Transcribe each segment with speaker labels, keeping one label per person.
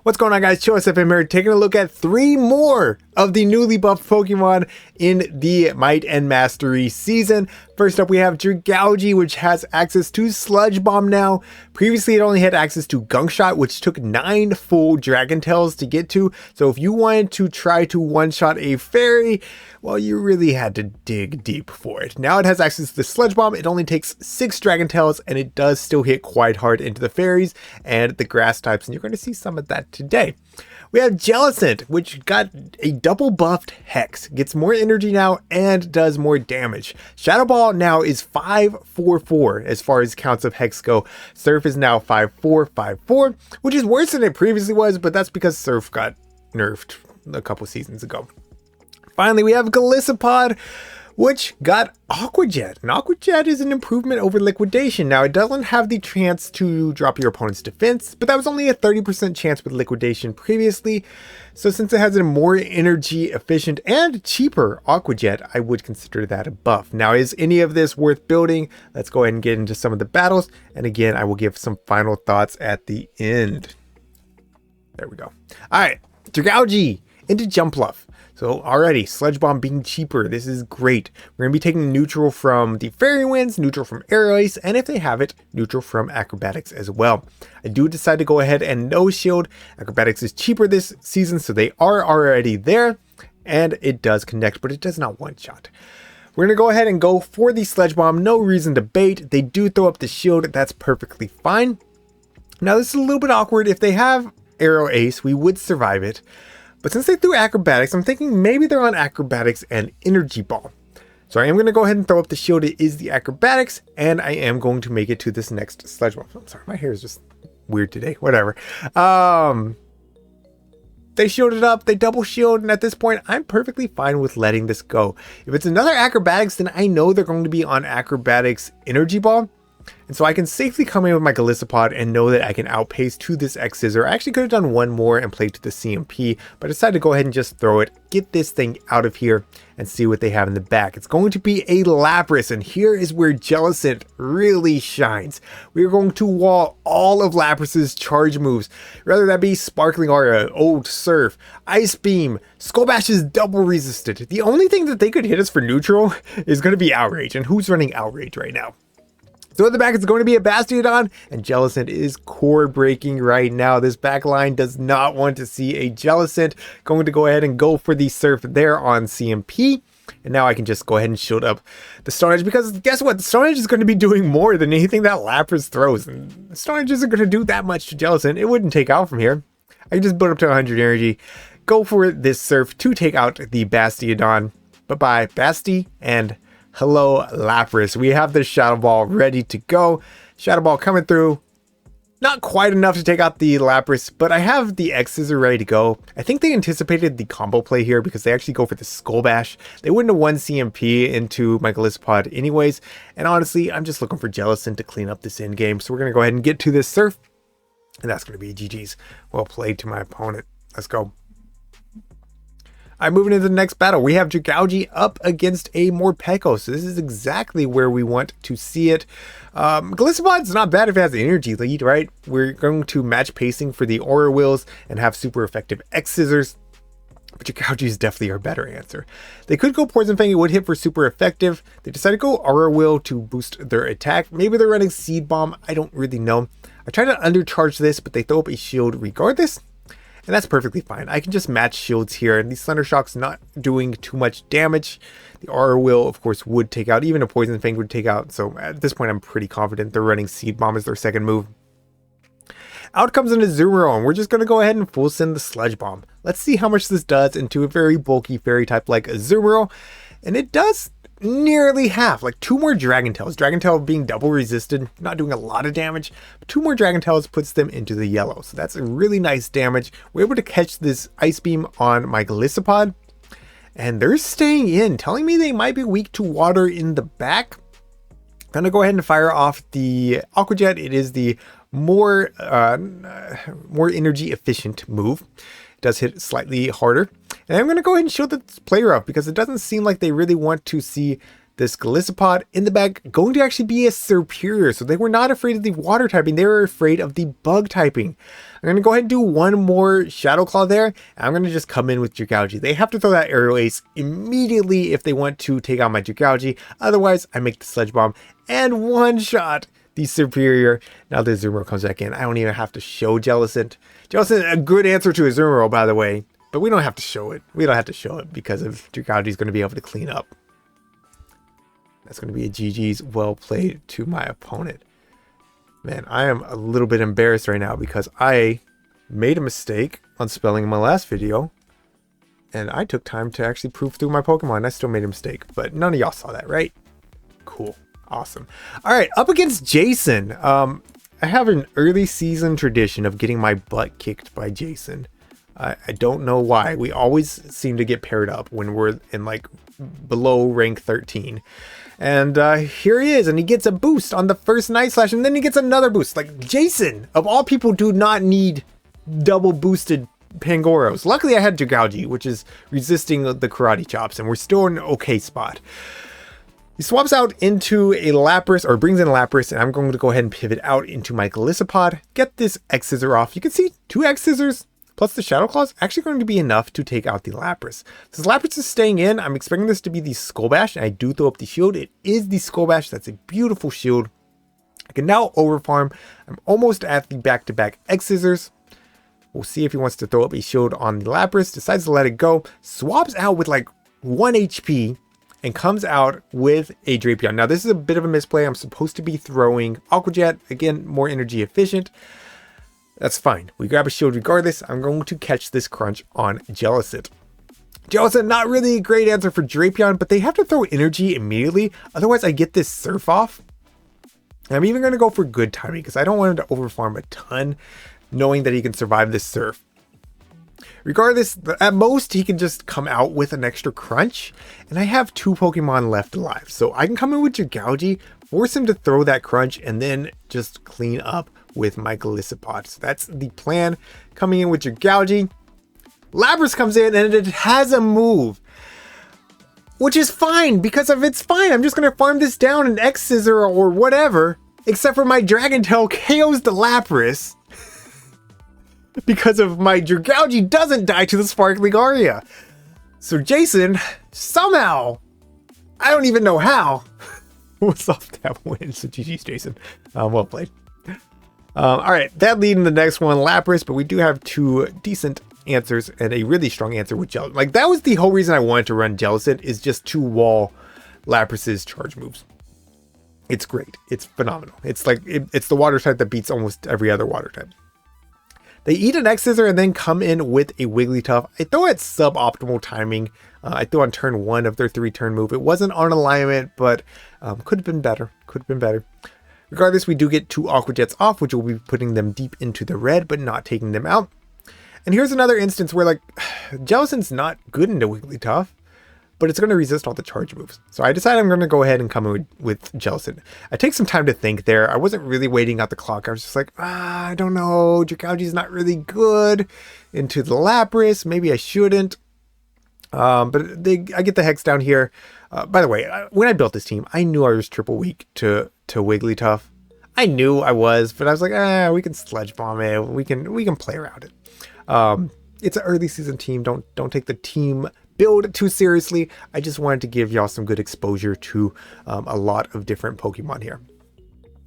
Speaker 1: What's going on, guys? ChillisFM here, taking a look at 3 more of the newly buffed Pokemon in the Might and Mastery season. First up, we have Dragalge, which has access to Sludge Bomb now. Previously, it only had access to Gunk Shot, which took 9 full Dragon Tails to get to. So if you wanted to try to one-shot a fairy, well, you really had to dig deep for it. Now it has access to the Sludge Bomb. It only takes 6 Dragon Tails, and it does still hit quite hard into the fairies and the grass types, and you're going to see some of that today. We have Jellicent, which got a double buffed Hex, gets more energy now and does more damage. Shadow Ball now is 5-4-4 as far as counts of Hex go. Surf is now 5-4-5-4, which is worse than it previously was, but that's because Surf got nerfed a couple seasons ago. Finally, we have Golisopod, which got Aqua Jet. And Aqua Jet is an improvement over Liquidation. Now, it doesn't have the chance to drop your opponent's defense, but that was only a 30% chance with Liquidation previously. So since it has a more energy efficient and cheaper Aqua Jet, I would consider that a buff. Now, is any of this worth building? Let's go ahead and get into some of the battles. And again, I will give some final thoughts at the end. There we go. All right, Dragalge into Jumpluff. So already, Sludge Bomb being cheaper, this is great. We're going to be taking neutral from the Fairy Winds, neutral from Aerial Ace, and if they have it, neutral from Acrobatics as well. I do decide to go ahead and no shield. Acrobatics is cheaper this season, so they are already there, and it does connect, but it does not one-shot. We're going to go ahead and go for the Sludge Bomb, no reason to bait. They do throw up the shield, that's perfectly fine. Now this is a little bit awkward. If they have Aerial Ace, we would survive it. But since they threw Acrobatics, I'm thinking maybe they're on Acrobatics and Energy Ball. So I am going to go ahead and throw up the shield. It is the Acrobatics, and I am going to make it to this next Sludge Bomb. I'm sorry, my hair is just weird today. Whatever. They shielded up, they double shield, and at this point, I'm perfectly fine with letting this go. If it's another Acrobatics, then I know they're going to be on Acrobatics Energy Ball. And so I can safely come in with my Golisopod and know that I can outpace to this X-Scissor. I actually could have done one more and played to the CMP, but I decided to go ahead and just throw it, get this thing out of here, and see what they have in the back. It's going to be a Lapras, and here is where Jellicent really shines. We are going to wall all of Lapras's charge moves, whether that be Sparkling Aura, Old Surf, Ice Beam, Skull Bash is double resisted. The only thing that they could hit us for neutral is going to be Outrage, and who's running Outrage right now? So at the back, it's going to be a Bastiodon, and Jellicent is core breaking right now. This back line does not want to see a Jellicent. Going to go ahead and go for the Surf there on CMP. And now I can just go ahead and shield up the Stone Edge, because guess what? The Stone Edge is going to be doing more than anything that Lapras throws. And the Stone Edge isn't going to do that much to Jellicent. It wouldn't take out from here. I can just build up to 100 energy, go for this Surf to take out the Bastiodon. Bye-bye, Basti, and hello, Lapras. We have the Shadow Ball ready to go. Shadow Ball coming through. Not quite enough to take out the Lapras, but I have the X-Scissor ready to go. I think they anticipated the combo play here because they actually go for the Skull Bash. They wouldn't have won CMP into my Golisopod anyways. And honestly, I'm just looking for Jellicent to clean up this end game. So we're going to go ahead and get to this Surf. And that's going to be GG's. Well played to my opponent. Let's go. Alright, moving into the next battle, we have Dragalge up against a Morpeko. So this is exactly where we want to see it. Golisopod's not bad if it has the energy lead, right? We're going to match pacing for the Aura Wheels and have super effective X-Scissors. But Dragalge is definitely our better answer. They could go Poison Fang, it would hit for super effective. They decided to go Aura Wheel to boost their attack. Maybe they're running Seed Bomb, I don't really know. I try to undercharge this, but they throw up a shield regardless. And that's perfectly fine. I can just match shields here, and these Thunder Shock's not doing too much damage. The Aura Wheel, of course, would take out. Even a Poison Fang would take out. So at this point, I'm pretty confident they're running Seed Bomb as their second move. Out comes an Azumarill, and we're just going to go ahead and full send the Sludge Bomb. Let's see how much this does into a very bulky fairy type like Azumarill. And it does nearly half, like 2 more Dragon Tails. Dragon Tail being double resisted, not doing a lot of damage, but 2 more Dragon Tails puts them into the yellow. So that's a really nice damage. We're able to catch this Ice Beam on my Golisopod, and they're staying in, telling me they might be weak to water in the back. I'm gonna go ahead and fire off the Aqua Jet. It is the more energy efficient move. Does hit slightly harder. And I'm going to go ahead and shield this player up because it doesn't seem like they really want to see this Golisopod in the back going to actually be a superior. So they were not afraid of the water typing. They were afraid of the bug typing. I'm going to go ahead and do one more Shadow Claw there. And I'm going to just come in with Dragalge. They have to throw that Aerial Ace immediately if they want to take out my Dragalge. Otherwise, I make the Sludge Bomb and one-shot the superior. Now the Azumarill comes back in. I don't even have to show Jellicent. Jellicent, a good answer to Azumarill, by the way. But we don't have to show it. We don't have to show it because of Dragalge is going to be able to clean up. That's going to be a GG's. Well played to my opponent. Man, I am a little bit embarrassed right now because I made a mistake on spelling in my last video. And I took time to actually prove through my Pokemon. I still made a mistake, but none of y'all saw that, right? Cool. Awesome. All right, up against Jason. I have an early season tradition of getting my butt kicked by Jason. I don't know why. We always seem to get paired up when we're in like below rank 13. And here he is, and he gets a boost on the first Night Slash, and then he gets another boost. Like, Jason, of all people, do not need double boosted Pangoros. Luckily, I had Dragalge, which is resisting the Karate Chops, and we're still in an okay spot. He swaps out into a Lapras, or brings in a Lapras, and I'm going to go ahead and pivot out into my Golisopod, get this X-Scissor off. You can see 2 X-Scissors plus the Shadow Claw is actually going to be enough to take out the Lapras. Since Lapras is staying in, I'm expecting this to be the Skull Bash, and I do throw up the shield. It is the Skull Bash. That's a beautiful shield. I can now overfarm. I'm almost at the back-to-back X-Scissors. We'll see if he wants to throw up a shield on the Lapras. Decides to let it go. Swaps out with like 1 HP. And comes out with a Drapion. Now, this is a bit of a misplay. I'm supposed to be throwing Aqua Jet. Again, more energy efficient. That's fine. We grab a shield regardless. I'm going to catch this crunch on Jellicent. Jellicent, not really a great answer for Drapion, but they have to throw energy immediately. Otherwise, I get this Surf off. And I'm even going to go for good timing because I don't want him to overfarm a ton, knowing that he can survive this Surf. Regardless, at most, he can just come out with an extra crunch, and I have 2 Pokemon left alive. So I can come in with Dragalge, force him to throw that crunch, and then just clean up with my Golisopod. So that's the plan. Coming in with Dragalge. Lapras comes in, and it has a move, which is fine, because if it's fine, I'm just going to farm this down and X-Scissor or whatever, except for my Dragon Tail KOs the Lapras. Because of my Dragalge doesn't die to the Sparkling Aria. So Jason, somehow, I don't even know how, was off that win. So GG's, Jason. Well played. All right, that lead in the next one, Lapras, but we do have 2 decent answers and a really strong answer with Jellicent. Like, that was the whole reason I wanted to run Jellicent, is just to wall Lapras's charge moves. It's great. It's phenomenal. It's like, it's the water type that beats almost every other water type. They eat an X-Scissor and then come in with a Wigglytuff. I throw at suboptimal timing. I threw on turn 1 of their 3-turn move. It wasn't on alignment, but could have been better. Could have been better. Regardless, we do get 2 Aqua Jets off, which will be putting them deep into the red, but not taking them out. And here's another instance where, like, Jellicent's not good into Wigglytuff, but it's going to resist all the charge moves. So I decided I'm going to go ahead and come in with Jellicent. I take some time to think there. I wasn't really waiting out the clock. I was just like, I don't know. Dragalge's not really good into the Lapras. Maybe I shouldn't. But I get the Hex down here. By the way, when I built this team, I knew I was triple weak to Wigglytuff. I knew I was, but I was like, we can Sludge Bomb it. We can play around it. It's an early season team. Don't take the team build too seriously. I just wanted to give y'all some good exposure to a lot of different Pokemon here.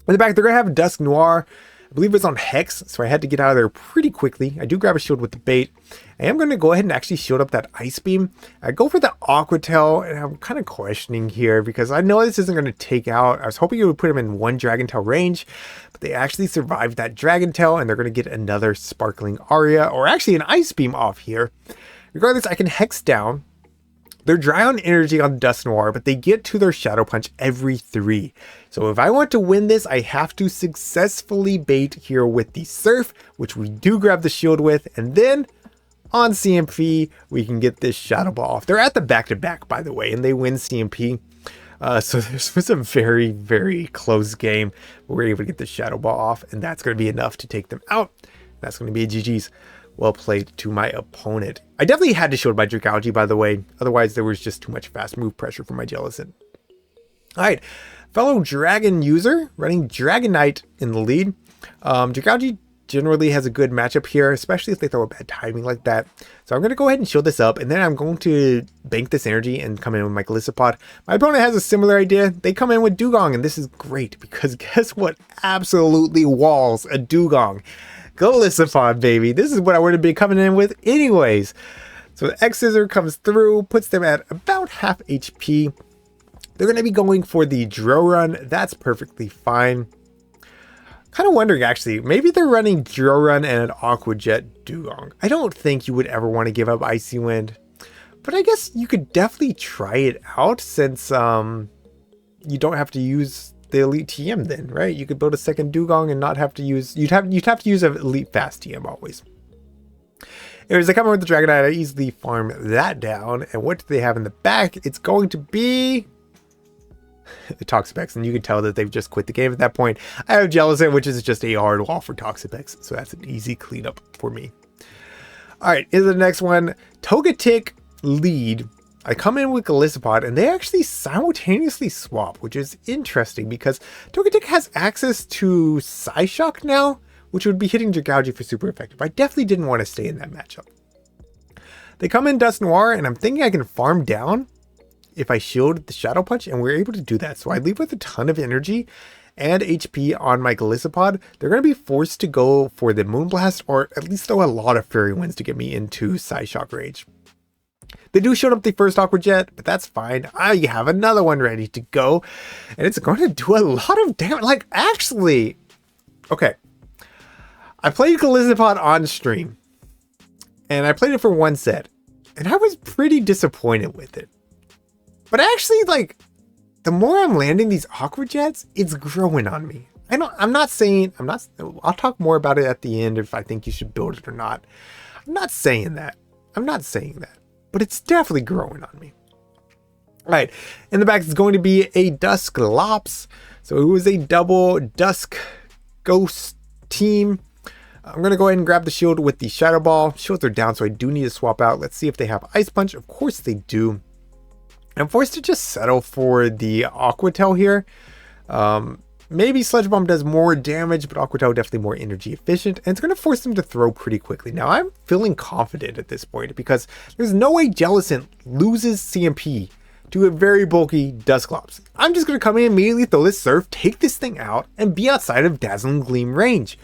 Speaker 1: In the back, they're gonna have Dusk Noir. I believe it's on Hex, so I had to get out of there pretty quickly. I do grab a shield with the bait. I am going to go ahead and actually shield up that Ice Beam. I go for the Aqua Tail, and I'm kind of questioning here because I know this isn't going to take out. I was hoping it would put him in 1 Dragon Tail range, but they actually survived that Dragon Tail, and they're going to get another Sparkling Aria, or actually an Ice Beam off here. Regardless, I can Hex down. They're dry on energy on Dusk Noir, but they get to their Shadow Punch every 3. So if I want to win this, I have to successfully bait here with the Surf, which we do grab the shield with, and then on CMP, we can get this Shadow Ball off. They're at the back-to-back, by the way, and they win CMP. So this was a very, very close game. We're able to get the Shadow Ball off, and that's going to be enough to take them out. That's going to be a GG's. Well played to my opponent. I definitely had to shield my Dragalge, by the way. Otherwise, there was just too much fast move pressure for my Jellicent. All right, fellow Dragon user running Dragonite in the lead. Dragalge generally has a good matchup here, especially if they throw a bad timing like that. So I'm going to go ahead and shield this up, and then I'm going to bank this energy and come in with my Jellicent. My opponent has a similar idea. They come in with Dugong, and this is great because guess what absolutely walls a Dugong? Jellicent, baby. This is what I would have been coming in with anyways. So the X-Scissor comes through, puts them at about half HP. They're going to be going for the Drill Run. That's perfectly fine. Kind of wondering, actually, maybe they're running Drill Run and an Aqua Jet Dugong. I don't think you would ever want to give up Icy Wind, but I guess you could definitely try it out since you don't have to use the Elite TM then, right? You could build a second Dugong and not have to use, you'd have to use an Elite Fast TM always. Anyways, they come in with the Dragonite. I easily farm that down. And what do they have in the back? It's going to be the Toxapex, and you can tell that they've just quit the game at that point. I have Jellicent, which is just a hard wall for Toxapex, so that's an easy cleanup for me. All right, into the next one. Togetic lead. I come in with Jellicent, and they actually simultaneously swap, which is interesting because Togetic has access to Psyshock now, which would be hitting Dragalge for super effective. I definitely didn't want to stay in that matchup. They come in Dust Noir, and I'm thinking I can farm down if I shield the Shadow Punch, and we're able to do that. So I leave with a ton of energy and HP on my Jellicent. They're going to be forced to go for the Moonblast, or at least throw a lot of Fairy Winds to get me into Psyshock range. They do show up the first Aqua Jet, but that's fine. I have another one ready to go, and it's going to do a lot of damage. Like, actually, okay. I played Jellicent on stream, and I played it for one set, and I was pretty disappointed with it. But actually, like, the more I'm landing these Aqua Jets, it's growing on me. I'll talk more about it at the end if I think you should build it or not. I'm not saying that. But it's definitely growing on me. All right, in the back is going to be a Dusclops. So it was a double Dusk Ghost team. I'm going to go ahead and grab the shield with the Shadow Ball. Shields are down, so I do need to swap out. Let's see if they have Ice Punch. Of course they do. I'm forced to just settle for the Aqua Tail here. Maybe Sludge Bomb does more damage, but Aqua Tail definitely more energy efficient, and it's going to force them to throw pretty quickly. Now, I'm feeling confident at this point because there's no way Jellicent loses CMP to a very bulky Dusclops. I'm just going to come in immediately, throw this Surf, take this thing out, and be outside of Dazzling Gleam range.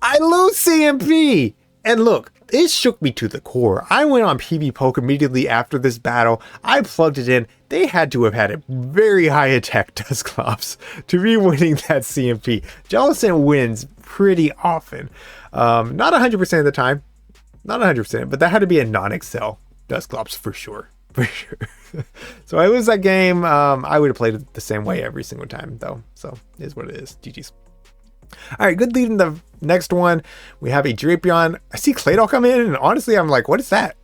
Speaker 1: I lose CMP! And look, it shook me to the core. I went on PB Poke immediately after this battle. I plugged it in. They had to have had a very high attack Dusclops to be winning that CMP. Jellicent wins pretty often. Not 100% of the time. Not 100%, but that had to be a non-Excel Dusclops for sure. For sure. So I lose that game. I would have played it the same way every single time though. So it is what it is. GG's. All right, good lead in the next one. We have a Drapion. I see Claydol come in, and honestly, I'm like, what is that?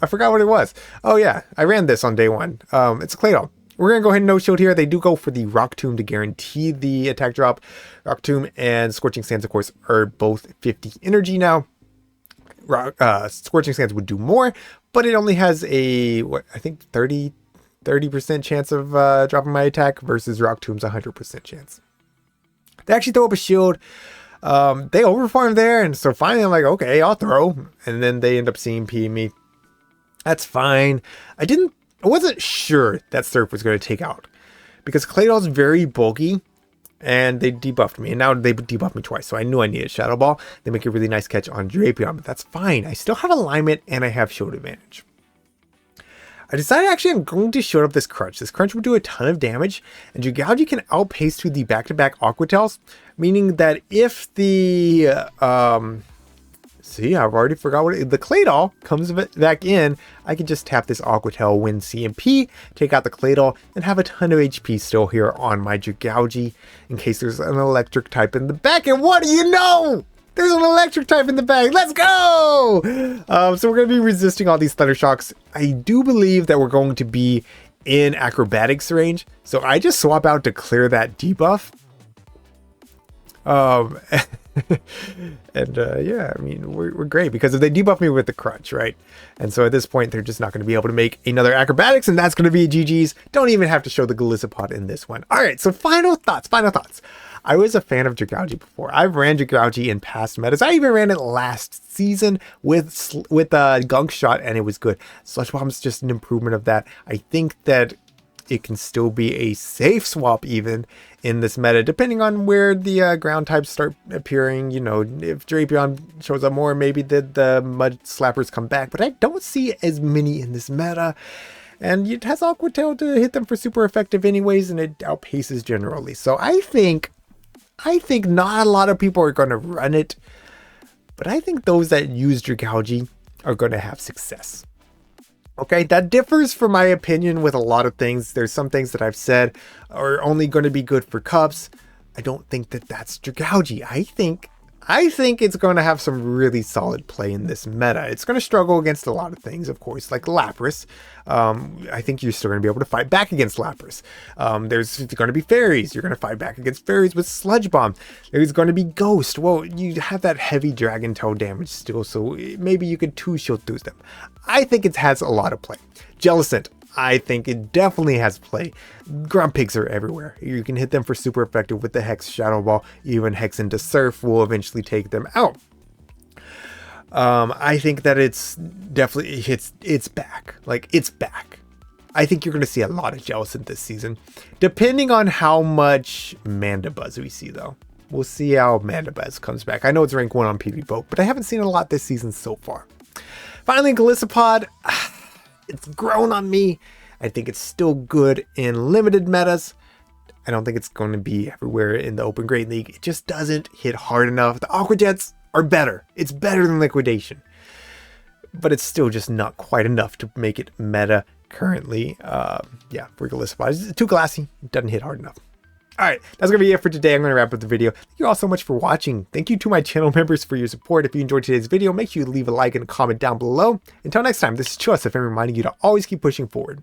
Speaker 1: I forgot what it was. Oh yeah, I ran this on day one. It's a Claydol. We're gonna go ahead and no shield here. They do go for the Rock Tomb to guarantee the attack drop. Rock Tomb and Scorching Sands, of course, are both 50 energy now. Scorching Sands would do more, but it only has a, what, I think 30% chance of dropping my attack versus Rock Tomb's 100% chance. They actually throw up a shield. They overfarm there, and so finally I'm like, okay, I'll throw. And then they end up CMPing me. That's fine. I wasn't sure that Surf was going to take out because Claydol's very bulky, and they debuffed me. And now they debuffed me twice, so I knew I needed Shadow Ball. They make a really nice catch on Drapion, but that's fine. I still have alignment, and I have shield advantage. I decided actually I'm going to shoot up this Crunch. This Crunch will do a ton of damage, and Dragalge can outpace to the back-to-back Aqua Tails, meaning that if the, see, I've already forgot what the Claydol comes back in, I can just tap this Aqua Tail, win CMP, take out the Claydol, and have a ton of HP still here on my Dragalge in case there's an electric type in the back, and what do you know? There's an electric type in the bag. Let's go! So we're going to be resisting all these Thunder Shocks. I do believe that we're going to be in Acrobatics range. So I just swap out to clear that debuff. And yeah, I mean, we're great because if they debuff me with the crunch, right? And so at this point, they're just not going to be able to make another acrobatics, and that's going to be a GG's. Don't even have to show the Jellicent in this one. All right, so final thoughts. I was a fan of Dragalge before. I've ran Dragalge in past metas. I even ran it last season with Gunk Shot, and it was good. Sludge Bomb's just an improvement of that. I think that it can still be a safe swap even in this meta, depending on where the ground types start appearing. You know, if Drapion shows up more, maybe the Mud Slappers come back, but I don't see as many in this meta. And it has Aqua Tail to hit them for super effective anyways, and it outpaces generally. So I think not a lot of people are going to run it, but I think those that use Dragalge are going to have success. Okay, that differs from my opinion with a lot of things. There's some things that I've said are only going to be good for cups. I don't think that that's Dragalge. I think it's going to have some really solid play in this meta. It's going to struggle against a lot of things, of course, like Lapras. I think you're still going to be able to fight back against Lapras. There's going to be fairies. You're going to fight back against fairies with Sludge Bomb. There's going to be Ghost. Well, you have that heavy Dragon Tail damage still, so maybe you could 2-shield through them. I think it has a lot of play. Jellicent. I think it definitely has play. Grumpigs are everywhere. You can hit them for super effective with the Hex Shadow Ball. Even Hex into Surf will eventually take them out. I think that it's definitely it's back. Like, it's back. I think you're going to see a lot of Jellicent this season, depending on how much Mandibuzz we see, though. We'll see how Mandibuzz comes back. I know it's rank 1 on PvPoke, but I haven't seen a lot this season so far. Finally, Jellicent. It's grown on me. I think it's still good in limited metas. I don't think it's going to be everywhere in the Open Great League. It just doesn't hit hard enough. The Aqua Jets are better. It's better than Liquidation. But it's still just not quite enough to make it meta currently. Yeah, for Jellicent. It's too glassy. It doesn't hit hard enough. All right, that's going to be it for today. I'm going to wrap up the video. Thank you all so much for watching. Thank you to my channel members for your support. If you enjoyed today's video, make sure you leave a like and a comment down below. Until next time, this is ChillisFM reminding you to always keep pushing forward.